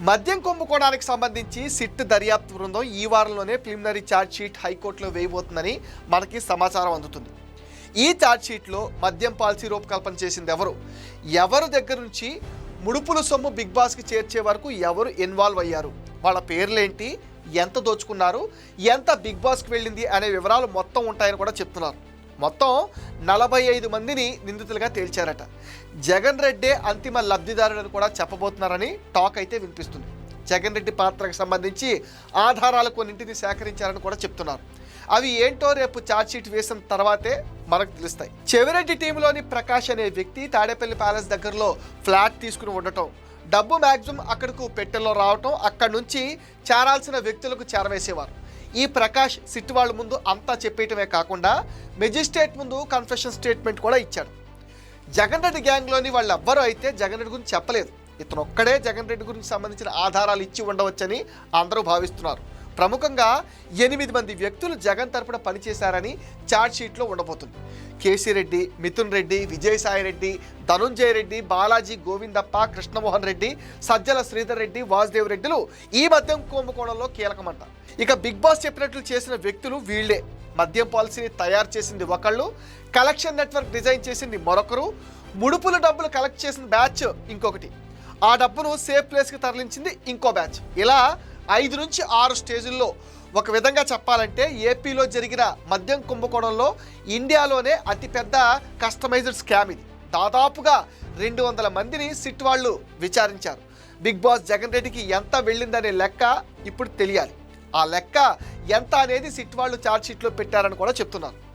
మద్యం కుంభకోణానికి సంబంధించి సిట్ దర్యాప్తు బృందం ఈ వారంలోనే ప్రిలిమినరీ ఛార్జ్ షీట్ హైకోర్టులో వేయబోతుందని మనకి సమాచారం అందుతుంది. ఈ ఛార్జ్ షీట్లో మద్యం పాలసీ రూపకల్పన చేసింది ఎవరు దగ్గర నుంచి ముడుపుల సొమ్ము బిగ్ బాస్కి చేర్చే వరకు ఎవరు ఇన్వాల్వ్ అయ్యారు, వాళ్ళ పేర్లేంటి, ఎంత దోచుకున్నారు, ఎంత బిగ్ బాస్కి వెళ్ళింది అనే వివరాలు మొత్తం ఉంటాయని కూడా చెప్తున్నారు. మొత్తం 45 మందిని నిందితులుగా తేల్చారట. జగన్ రెడ్డే అంతిమ లబ్ధిదారులను కూడా చెప్పబోతున్నారని టాక్ అయితే వినిపిస్తుంది. జగన్ రెడ్డి పాత్రకు సంబంధించి ఆధారాలు కొన్నింటిని సేకరించారని కూడా చెప్తున్నారు. అవి ఏంటో రేపు ఛార్జ్షీట్ వేసిన తర్వాతే మనకు తెలుస్తాయి. చెవిరెడ్డి టీంలోని ప్రకాష్ అనే వ్యక్తి తాడేపల్లి ప్యాలెస్ దగ్గరలో ఫ్లాట్ తీసుకుని ఉండటం, డబ్బు మ్యాక్సిమం అక్కడకు పెట్టెల్లో రావటం, అక్కడి నుంచి చేరాల్సిన వ్యక్తులకు చేరవేసేవారు. ఈ ప్రకాష్ సిట్ వాళ్ళ ముందు అంతా చెప్పేయటమే కాకుండా మెజిస్ట్రేట్ ముందు కన్ఫెషన్ స్టేట్మెంట్ కూడా ఇచ్చాడు. జగన్ రెడ్డి గ్యాంగ్లోని వాళ్ళు ఎవ్వరూ అయితే జగన్ రెడ్డి గురించి చెప్పలేదు. ఇతను ఒక్కడే జగన్ రెడ్డి గురించి సంబంధించిన ఆధారాలు ఇచ్చి ఉండవచ్చని అందరూ భావిస్తున్నారు. ప్రముఖంగా 8 మంది వ్యక్తులు జగన్ తరపున పనిచేశారని ఛార్జ్షీట్లో ఉండబోతుంది. కేసీ రెడ్డి, మిథున్ రెడ్డి, విజయసాయి రెడ్డి, ధనుంజయ రెడ్డి, బాలాజీ గోవిందప్ప, కృష్ణమోహన్ రెడ్డి, సజ్జల శ్రీధర్ రెడ్డి, వాసుదేవ్ రెడ్డిలు ఈ మద్యం కుంభకోణంలో కీలకమంట. ఇక బిగ్ బాస్ చెప్పినట్లు చేసిన వ్యక్తులు వీళ్లే. మద్యం పాలసీని తయారు చేసింది ఒకళ్ళు, కలెక్షన్ నెట్వర్క్ డిజైన్ చేసింది మరొకరు, ముడుపుల డబ్బులు కలెక్ట్ చేసిన బ్యాచ్ ఇంకొకటి, ఆ డబ్బును సేఫ్ ప్లేస్కి తరలించింది ఇంకో బ్యాచ్. ఇలా 5 నుంచి 6 స్టేజుల్లో ఒక విధంగా చెప్పాలంటే ఏపీలో జరిగిన మద్యం కుంభకోణంలో ఇండియాలోనే అతిపెద్ద కస్టమైజ్డ్ స్కామ్ ఇది. దాదాపుగా 200 మందిని సిట్ వాళ్ళు విచారించారు. బిగ్ బాస్ జగన్ రెడ్డికి ఎంత వెళ్ళిందనే లెక్క ఇప్పుడు తెలియాలి. ఆ లెక్క ఎంత అనేది సిట్ వాళ్ళు ఛార్జ్షీట్లో పెట్టారని కూడా చెప్తున్నారు.